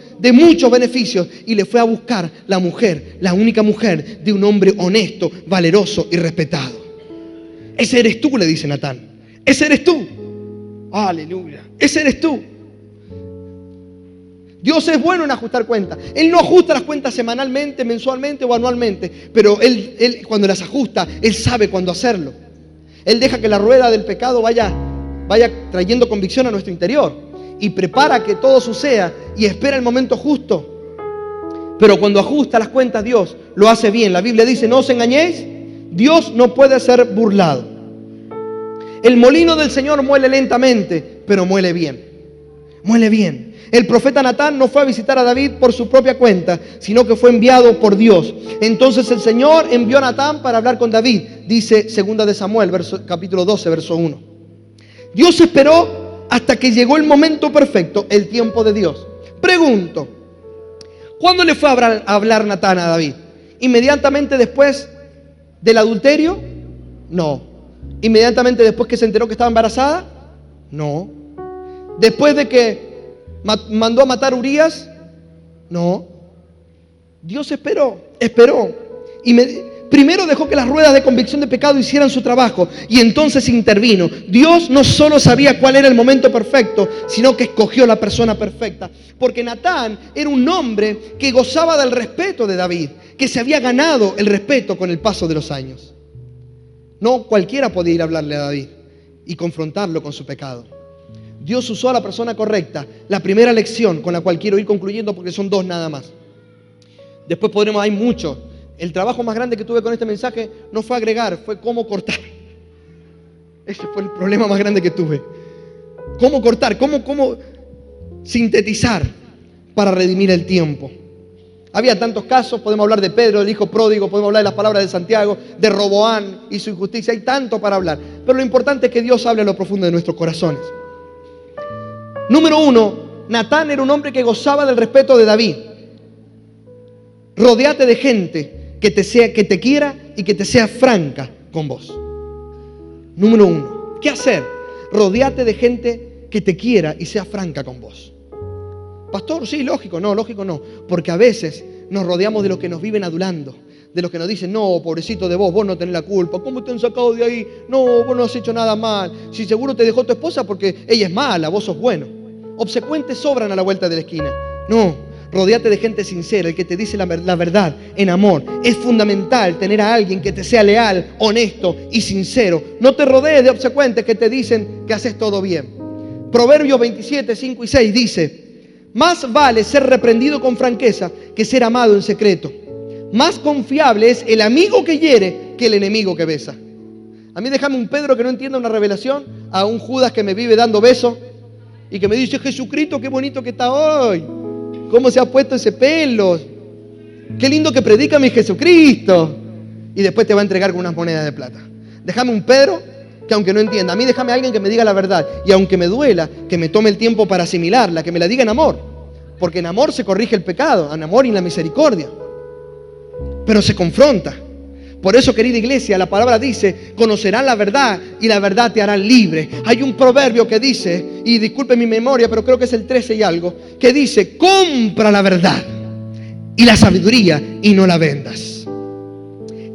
beneficios y le fue a buscar la mujer, la única mujer de un hombre honesto, valeroso y respetado. Ese eres tú, le dice Natán. Ese eres tú. Aleluya. Ese eres tú. Dios es bueno en ajustar cuentas. Él no ajusta las cuentas semanalmente, mensualmente o anualmente, pero él cuando las ajusta, Él sabe cuándo hacerlo. Él deja que la rueda del pecado vaya trayendo convicción a nuestro interior y prepara que todo suceda y espera el momento justo. Pero cuando ajusta las cuentas, Dios lo hace bien. La Biblia dice, no os engañéis, Dios no puede ser burlado. El molino del Señor muele lentamente, pero muele bien. Muele bien. El profeta Natán no fue a visitar a David por su propia cuenta, sino que fue enviado por Dios. Entonces el Señor envió a Natán para hablar con David, dice 2 de Samuel, capítulo 12, verso 1. Dios esperó hasta que llegó el momento perfecto, el tiempo de Dios. Pregunto, ¿cuándo le fue a hablar Natán a David? ¿Inmediatamente después del adulterio? No. ¿Inmediatamente después que se enteró que estaba embarazada? No. ¿Después de que mandó a matar a Urías? No. Dios esperó. Y primero dejó que las ruedas de convicción de pecado hicieran su trabajo y entonces intervino. Dios no solo sabía cuál era el momento perfecto, sino que escogió la persona perfecta. Porque Natán era un hombre que gozaba del respeto de David, que se había ganado el respeto con el paso de los años. No cualquiera podía ir a hablarle a David y confrontarlo con su pecado. Dios usó a la persona correcta. La primera lección con la cual quiero ir concluyendo, porque son 2 nada más. Después hay mucho. El trabajo más grande que tuve con este mensaje no fue agregar, fue cómo cortar. Ese fue el problema más grande que tuve. Cómo cortar, cómo sintetizar para redimir el tiempo. Había tantos casos, podemos hablar de Pedro, el hijo pródigo, podemos hablar de las palabras de Santiago, de Roboán y su injusticia. Hay tanto para hablar. Pero lo importante es que Dios hable a lo profundo de nuestros corazones. Número 1, Natán era un hombre que gozaba del respeto de David. Rodéate de gente que te quiera y que te sea franca con vos. Número 1, ¿qué hacer? Rodéate de gente que te quiera y sea franca con vos. Pastor, sí, lógico no, porque a veces nos rodeamos de los que nos viven adulando, de los que nos dicen, no, pobrecito de vos no tenés la culpa, ¿cómo te han sacado de ahí? No, vos no has hecho nada mal, si seguro te dejó tu esposa porque ella es mala, vos sos bueno. Obsecuentes sobran a la vuelta de la esquina. No, Rodéate de gente sincera, el que te dice la verdad en amor. Es fundamental tener a alguien que te sea leal, honesto y sincero. No te rodees de obsecuentes que te dicen que haces todo bien. Proverbios 27, 5 y 6 dice: más vale ser reprendido con franqueza que ser amado en secreto. Más confiable es el amigo que hiere que el enemigo que besa. A mí déjame un Pedro que no entienda una revelación, a un Judas que me vive dando besos y que me dice: Jesucristo, qué bonito que está hoy. ¿Cómo se ha puesto ese pelo? Qué lindo que predica mi Jesucristo. Y después te va a entregar con unas monedas de plata. Déjame un Pedro que aunque no entienda. A mí déjame a alguien que me diga la verdad. Y aunque me duela, que me tome el tiempo para asimilarla, que me la diga en amor. Porque en amor se corrige el pecado, en amor y en la misericordia. Pero se confronta. Por eso, querida iglesia, la palabra dice: conocerán la verdad y la verdad te hará libre. Hay un proverbio que dice, y disculpe mi memoria, pero creo que es el 13 y algo, que dice: compra la verdad y la sabiduría y no la vendas.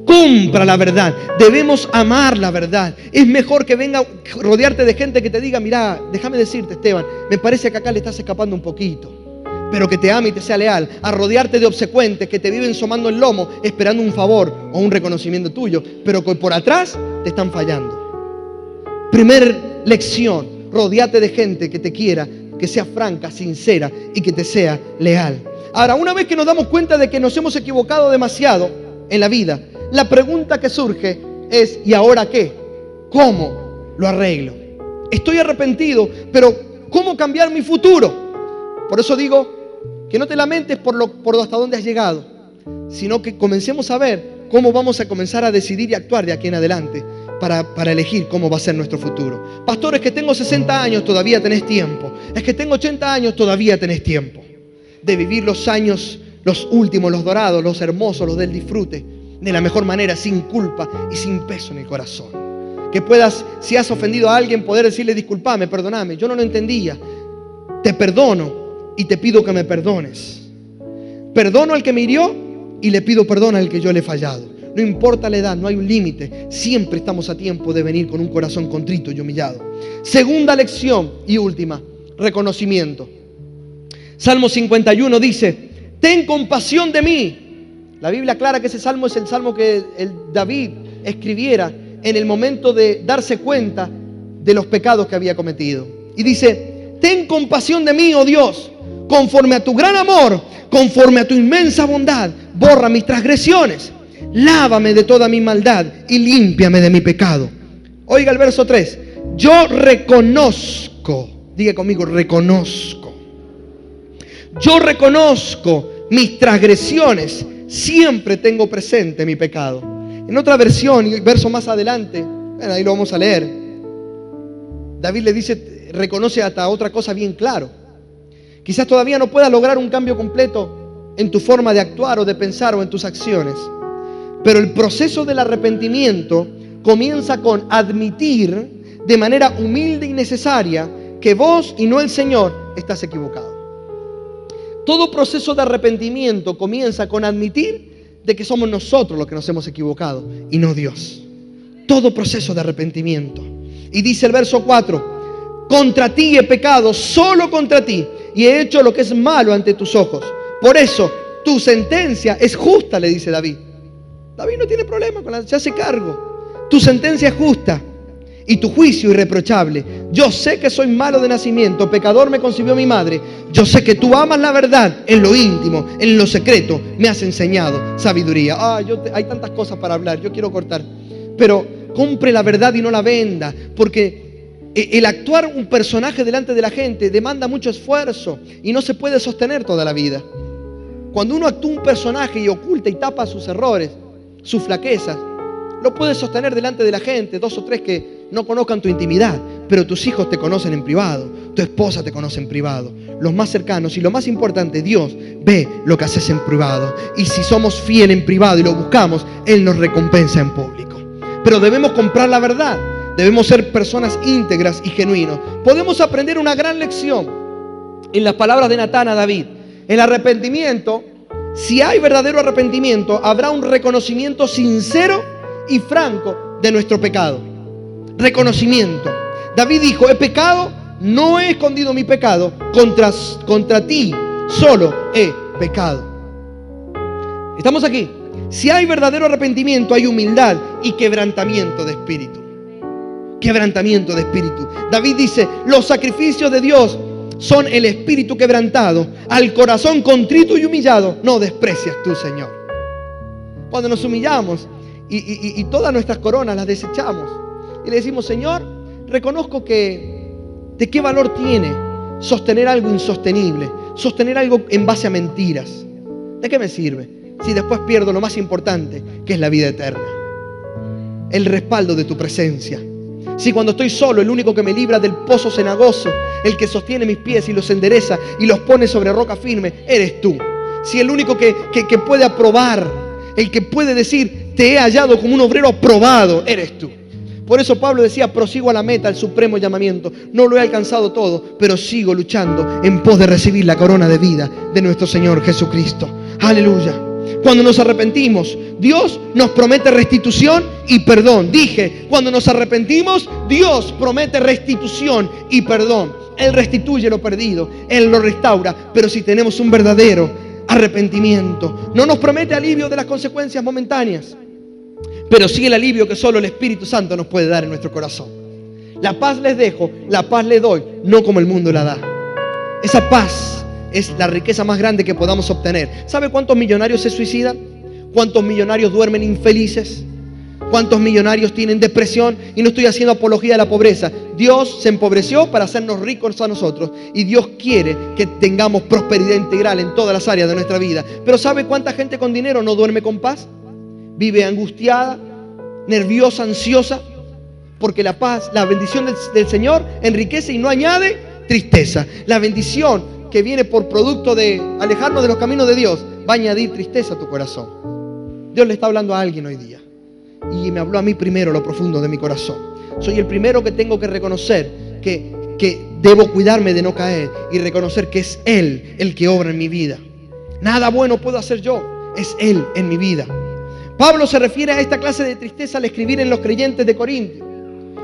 Compra la verdad. Debemos amar la verdad. Es mejor que venga rodearte de gente que te diga: mira, déjame decirte, Esteban, me parece que acá le estás escapando un poquito. Pero que te ame y te sea leal, a rodearte de obsecuentes que te viven somando el lomo, esperando un favor o un reconocimiento tuyo, pero que por atrás te están fallando. Primer lección: rodeate de gente que te quiera, que sea franca, sincera y que te sea leal. Ahora, una vez que nos damos cuenta de que nos hemos equivocado demasiado en la vida, la pregunta que surge es: ¿y ahora qué? ¿Cómo lo arreglo? Estoy arrepentido, pero ¿cómo cambiar mi futuro? Por eso digo que no te lamentes por hasta dónde has llegado, sino que comencemos a ver cómo vamos a comenzar a decidir y actuar de aquí en adelante para elegir cómo va a ser nuestro futuro. Pastor, es que tengo 60 años, todavía tenés tiempo. Es que tengo 80 años, todavía tenés tiempo de vivir los años, los últimos, los dorados, los hermosos, los del disfrute, de la mejor manera, sin culpa y sin peso en el corazón. Que puedas, si has ofendido a alguien, poder decirle: disculpame, perdóname, yo no lo entendía. Te perdono y te pido que me perdones. Perdono al que me hirió y le pido perdón al que yo le he fallado. No importa la edad, no hay un límite. Siempre estamos a tiempo de venir con un corazón contrito y humillado. Segunda lección y última: reconocimiento. Salmo 51 dice: ten compasión de mí. La Biblia aclara que ese salmo es el salmo que David escribiera en el momento de darse cuenta de los pecados que había cometido. Y dice: ten compasión de mí, oh Dios, conforme a tu gran amor, conforme a tu inmensa bondad, borra mis transgresiones, lávame de toda mi maldad y límpiame de mi pecado. Oiga el verso 3. Yo reconozco, diga conmigo, reconozco. Yo reconozco mis transgresiones, siempre tengo presente mi pecado. En otra versión, y verso más adelante, bueno, ahí lo vamos a leer, David le dice, reconoce hasta otra cosa bien claro. Quizás todavía no puedas lograr un cambio completo en tu forma de actuar o de pensar o en tus acciones, pero el proceso del arrepentimiento comienza con admitir de manera humilde y necesaria que vos y no el Señor estás equivocado. Todo proceso de arrepentimiento comienza con admitir de que somos nosotros los que nos hemos equivocado y no Dios. Todo proceso de arrepentimiento. Y dice el verso 4: contra ti he pecado, solo contra ti, y he hecho lo que es malo ante tus ojos. Por eso tu sentencia es justa, le dice David. David no tiene problema con se hace cargo. Tu sentencia es justa y tu juicio irreprochable. Yo sé que soy malo de nacimiento, pecador me concibió mi madre. Yo sé que tú amas la verdad en lo íntimo, en lo secreto me has enseñado sabiduría. Hay tantas cosas para hablar, yo quiero cortar. Pero compre la verdad y no la venda, porque el actuar un personaje delante de la gente demanda mucho esfuerzo y no se puede sostener toda la vida. Cuando uno actúa un personaje y oculta y tapa sus errores, sus flaquezas, lo puedes sostener delante de la gente, 2 o 3 que no conozcan tu intimidad, pero tus hijos te conocen en privado, tu esposa te conoce en privado, los más cercanos y lo más importante, Dios ve lo que haces en privado, y si somos fieles en privado y lo buscamos, Él nos recompensa en público. Pero debemos comprar la verdad, debemos ser personas íntegras y genuinos. Podemos aprender una gran lección en las palabras de Natán a David. El arrepentimiento, si hay verdadero arrepentimiento, habrá un reconocimiento sincero y franco de nuestro pecado. Reconocimiento. David dijo: he pecado, no he escondido mi pecado, contra ti solo he pecado. ¿Estamos aquí? Si hay verdadero arrepentimiento, hay humildad y quebrantamiento de espíritu. Quebrantamiento de espíritu. David dice, los sacrificios de Dios son el espíritu quebrantado, al corazón contrito y humillado no desprecias tú, Señor. Cuando nos humillamos y todas nuestras coronas las desechamos y le decimos, Señor, reconozco que de qué valor tiene sostener algo insostenible, sostener algo en base a mentiras. ¿De qué me sirve si después pierdo lo más importante, que es la vida eterna? El respaldo de tu presencia. Si cuando estoy solo, el único que me libra del pozo cenagoso, el que sostiene mis pies y los endereza y los pone sobre roca firme, eres tú. Si el único que puede aprobar, el que puede decir, te he hallado como un obrero aprobado, eres tú. Por eso Pablo decía, prosigo a la meta, al supremo llamamiento. No lo he alcanzado todo, pero sigo luchando en pos de recibir la corona de vida de nuestro Señor Jesucristo. Aleluya. Cuando nos arrepentimos, Dios nos promete restitución y perdón. Dije, cuando nos arrepentimos, Dios promete restitución y perdón. Él restituye lo perdido, Él lo restaura. Pero si tenemos un verdadero arrepentimiento, no nos promete alivio de las consecuencias momentáneas, pero sí el alivio que solo el Espíritu Santo nos puede dar en nuestro corazón. La paz les dejo, la paz les doy, no como el mundo la da. Esa paz es la riqueza más grande que podamos obtener. ¿Sabe cuántos millonarios se suicidan? ¿Cuántos millonarios duermen infelices? ¿Cuántos millonarios tienen depresión? Y no estoy haciendo apología de la pobreza. Dios se empobreció para hacernos ricos a nosotros. Y Dios quiere que tengamos prosperidad integral en todas las áreas de nuestra vida. Pero ¿sabe cuánta gente con dinero no duerme con paz? Vive angustiada, nerviosa, ansiosa. Porque la paz, la bendición del Señor enriquece y no añade tristeza. La bendición que viene por producto de alejarnos de los caminos de Dios va a añadir tristeza a tu corazón. Dios le está hablando a alguien hoy día. Y me habló a mí primero, lo profundo de mi corazón. Soy el primero que tengo que reconocer que debo cuidarme de no caer y reconocer que es Él el que obra en mi vida. Nada bueno puedo hacer yo, es Él en mi vida. Pablo se refiere a esta clase de tristeza al escribir en los creyentes de Corintios.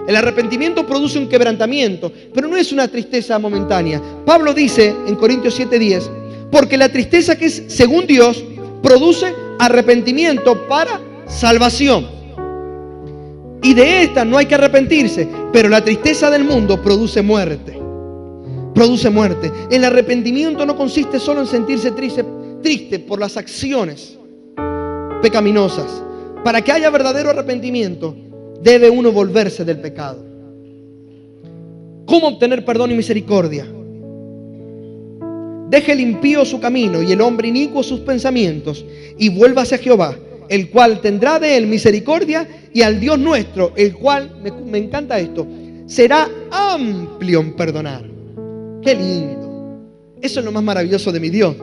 El arrepentimiento produce un quebrantamiento, pero no es una tristeza momentánea. Pablo dice en Corintios 7:10, porque la tristeza que es según Dios produce arrepentimiento para salvación. Y de esta no hay que arrepentirse, pero la tristeza del mundo produce muerte. Produce muerte. El arrepentimiento no consiste solo en sentirse triste por las acciones pecaminosas. Para que haya verdadero arrepentimiento, debe uno volverse del pecado. ¿Cómo obtener perdón y misericordia? Deje el impío su camino y el hombre inicuo sus pensamientos y vuelva hacia Jehová, el cual tendrá de él misericordia, y al Dios nuestro, el cual, me encanta esto, será amplio en perdonar. ¡Qué lindo! Eso es lo más maravilloso de mi Dios.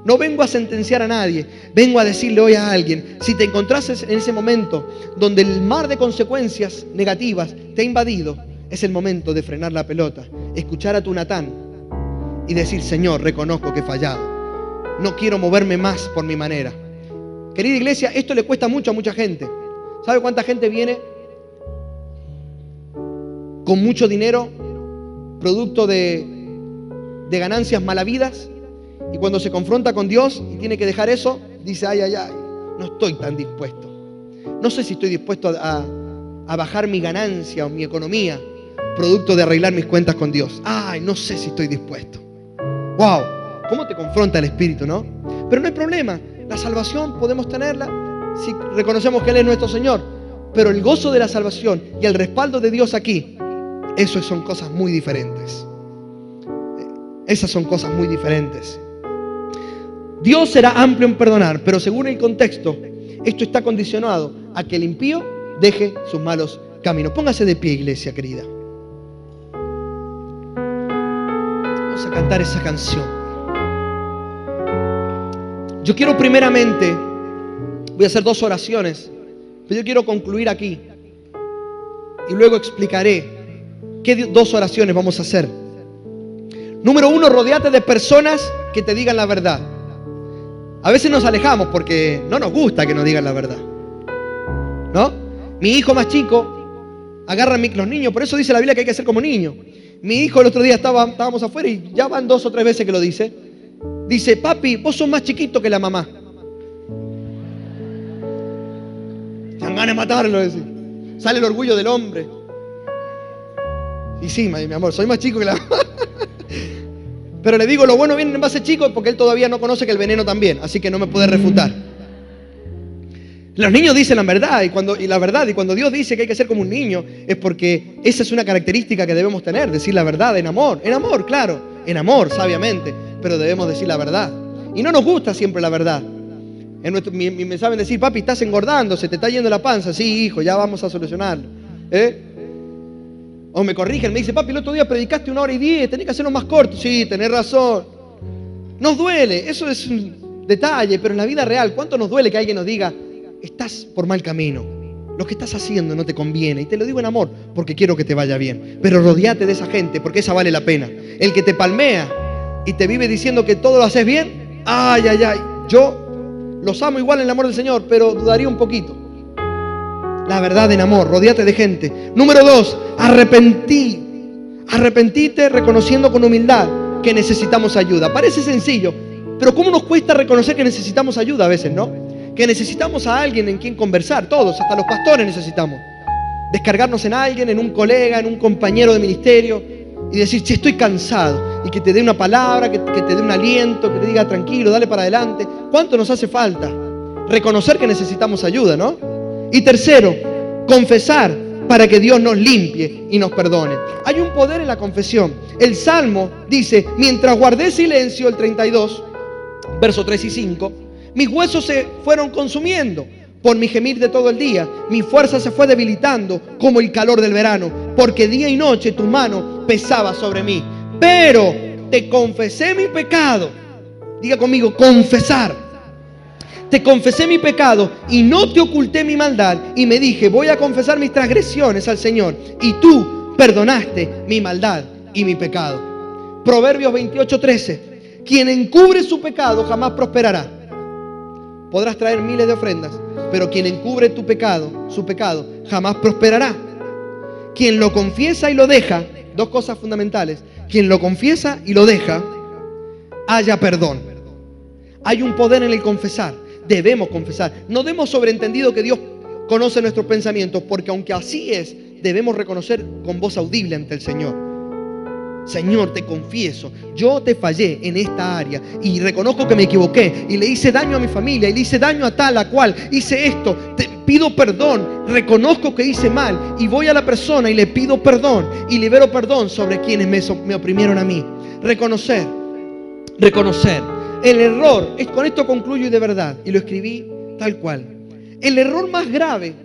No vengo a sentenciar a nadie, vengo a decirle hoy a alguien, si te encontrases en ese momento donde el mar de consecuencias negativas te ha invadido, es el momento de frenar la pelota, escuchar a tu Natán y decir, Señor, reconozco que he fallado. No quiero moverme más por mi manera. Querida iglesia, esto le cuesta mucho a mucha gente. ¿Sabe cuánta gente viene con mucho dinero, producto de ganancias malavidas? Y cuando se confronta con Dios y tiene que dejar eso, dice, ay, no estoy tan dispuesto. No sé si estoy dispuesto a bajar mi ganancia o mi economía, producto de arreglar mis cuentas con Dios. Ay, no sé si estoy dispuesto. Wow, ¿cómo te confronta el Espíritu, no? Pero no hay problema. La salvación podemos tenerla si reconocemos que Él es nuestro Señor. Pero el gozo de la salvación y el respaldo de Dios aquí, eso son cosas muy diferentes. Esas son cosas muy diferentes. Dios será amplio en perdonar, pero según el contexto, esto está condicionado a que el impío deje sus malos caminos. Póngase de pie, iglesia querida. Vamos a cantar esa canción. Yo quiero primeramente, voy a hacer 2 oraciones, pero yo quiero concluir aquí. Y luego explicaré qué 2 oraciones vamos a hacer. Número 1, rodéate de personas que te digan la verdad. A veces nos alejamos porque no nos gusta que nos digan la verdad, ¿no? Mi hijo más chico agarra los niños, por eso dice la Biblia que hay que ser como niños. Mi hijo el otro día estábamos afuera y ya van 2 o 3 veces que lo dice. dice, papi, vos sos más chiquito que la mamá. Te dan ganas de matarlo, decir. Sale el orgullo del hombre. Y sí, mi amor, soy más chico que la mamá. Pero le digo, lo bueno viene en base chico porque él todavía no conoce que el veneno también, así que no me puede refutar. Los niños dicen la verdad y cuando Dios dice que hay que ser como un niño es porque esa es una característica que debemos tener, decir la verdad en amor, claro, en amor, sabiamente, pero debemos decir la verdad. Y no nos gusta siempre la verdad. Me saben decir, papi, estás engordando, se te está yendo la panza. Sí, hijo, ya vamos a solucionarlo. O me corrigen, me dice, papi, el otro día predicaste 1:10, tenés que hacerlo más corto. Sí, tenés razón. Nos duele, eso es un detalle, pero en la vida real, ¿cuánto nos duele que alguien nos diga, estás por mal camino, lo que estás haciendo no te conviene? Y te lo digo en amor, porque quiero que te vaya bien. Pero rodeate de esa gente, porque esa vale la pena. El que te palmea y te vive diciendo que todo lo haces bien, ay, yo los amo igual en el amor del Señor, pero dudaría un poquito. La verdad en amor, rodeate de gente. Número 2, arrepentite reconociendo con humildad que necesitamos ayuda. Parece sencillo, pero ¿cómo nos cuesta reconocer que necesitamos ayuda a veces, no? Que necesitamos a alguien en quien conversar, todos, hasta los pastores necesitamos. Descargarnos en alguien, en un colega, en un compañero de ministerio y decir, che, estoy cansado, y que te dé una palabra, que te dé un aliento, que te diga, tranquilo, dale para adelante. ¿Cuánto nos hace falta? Reconocer que necesitamos ayuda, ¿no? Y tercero, confesar para que Dios nos limpie y nos perdone. Hay un poder en la confesión. El Salmo dice, mientras guardé silencio, el 32, versos 3 y 5, mis huesos se fueron consumiendo por mi gemir de todo el día. Mi fuerza se fue debilitando como el calor del verano, porque día y noche tu mano pesaba sobre mí. Pero te confesé mi pecado. Diga conmigo, confesar. Te confesé mi pecado y no te oculté mi maldad. Y me dije, voy a confesar mis transgresiones al Señor. Y tú perdonaste mi maldad y mi pecado. Proverbios 28:13. Quien encubre su pecado jamás prosperará. Podrás traer miles de ofrendas, pero quien encubre su pecado, jamás prosperará. Quien lo confiesa y lo deja, dos cosas fundamentales. Quien lo confiesa y lo deja, haya perdón. Hay un poder en el confesar. Debemos confesar. No demos sobreentendido que Dios conoce nuestros pensamientos, porque aunque así es, debemos reconocer con voz audible ante el Señor. Señor, te confieso, yo te fallé en esta área y reconozco que me equivoqué y le hice daño a mi familia y le hice daño a tal, a cual, hice esto, te pido perdón, reconozco que hice mal y voy a la persona y le pido perdón y libero perdón sobre quienes me oprimieron a mí. Reconocer. El error, con esto concluyo y de verdad, y lo escribí tal cual. El error más grave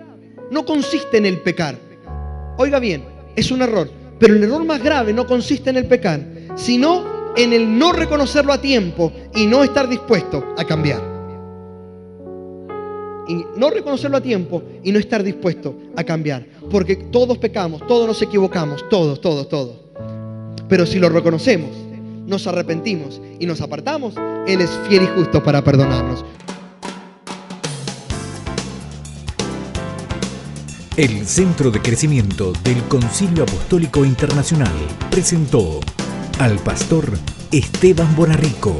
no consiste en el pecar. Oiga bien, es un error. Pero el error más grave no consiste en el pecar, sino en el no reconocerlo a tiempo y no estar dispuesto a cambiar. Y no reconocerlo a tiempo y no estar dispuesto a cambiar. Porque todos pecamos, todos nos equivocamos, todos. Pero si lo reconocemos, nos arrepentimos y nos apartamos, Él es fiel y justo para perdonarnos. El Centro de Crecimiento del Concilio Apostólico Internacional presentó al pastor Esteban Bonarrico.